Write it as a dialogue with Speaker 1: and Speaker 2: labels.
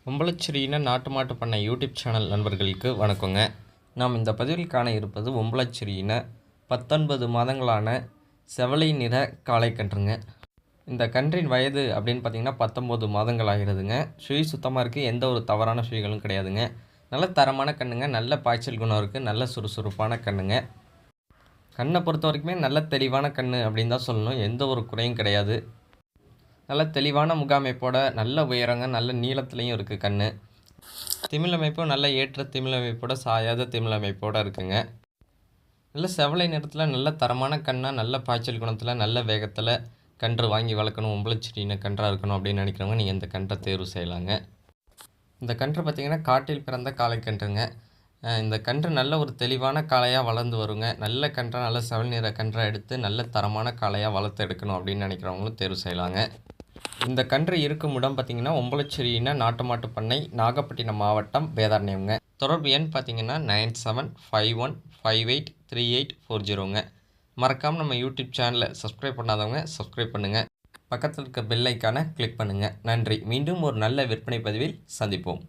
Speaker 1: ஒம்பலச்சிரியின நாட்டு மாட்டு பண்ணை யூடியூப் சேனல் நண்பர்களுக்கு வணக்கங்க. நாம் இந்த பதிவில் காண இருப்பது ஒம்பலச்சிரியின 19 மாதங்களான செவலை நிற காளைக்கன்றுங்க. இந்த கன்றின் வயது அப்படின்னு பார்த்தீங்கன்னா 19 மாதங்கள் ஆகிறதுங்க. சுழி சுத்தமாக இருக்குது, எந்த ஒரு தவறான சுழிகளும் கிடையாதுங்க. நல்ல தரமான கண்ணுங்க, நல்ல பாய்ச்சல் குணம் இருக்குது, நல்ல சுறுசுறுப்பான கண்ணுங்க. கண்ணை பொறுத்த வரைக்குமே நல்ல தெளிவான கண் அப்படின்னு தான் சொல்லணும், எந்த ஒரு குறையும் கிடையாது. நல்ல தெளிவான முகாமைப்போட நல்ல உயரங்க, நல்ல நீளத்துலேயும் இருக்குது கண். திமிழமைப்பும் நல்ல ஏற்ற திமிழமைப்போட சாயாத திமிழமைப்போடு இருக்குங்க. நல்ல செவலை நிறத்தில் நல்ல தரமான கண்ணாக நல்ல பாய்ச்சல் குணத்தில் நல்ல வேகத்தில் கன்று வாங்கி வளர்க்கணும், ஒம்பலச்சிரியின கன்றாக இருக்கணும் அப்படின்னு நினைக்கிறவங்க நீங்கள் இந்த கன்றை தேர்வு செய்யலாங்க. இந்த கன்று பார்த்திங்கன்னா காட்டில் பிறந்த காளைக்கன்றுங்க. இந்த கன்று நல்ல ஒரு தெளிவான காளையாக வளர்ந்து வருங்க. நல்ல கன்றாக நல்ல செவல் நிற கன்றாக எடுத்து நல்ல தரமான காளையாக வளர்த்து எடுக்கணும் அப்படின்னு நினைக்கிறவங்களும் தேர்வு செய்யலாங்க. இந்த கன்று இருக்கும் இடம் பார்த்திங்கன்னா ஒம்பலச்சிரியின நாட்டு மாட்டு பண்ணை, நாகப்பட்டினம் மாவட்டம், வேதாரண்யம்ங்க. தொடர்பு எண் பார்த்திங்கன்னா 9751583840ங்க. மறக்காமல் நம்ம யூடியூப் சேனலை சப்ஸ்கிரைப் பண்ணாதவங்க சப்ஸ்கிரைப் பண்ணுங்கள். பக்கத்தில் இருக்க பெல் ஐக்கானை கிளிக் பண்ணுங்கள். நன்றி. மீண்டும் ஒரு நல்ல விற்பனை பதிவில் சந்திப்போம்.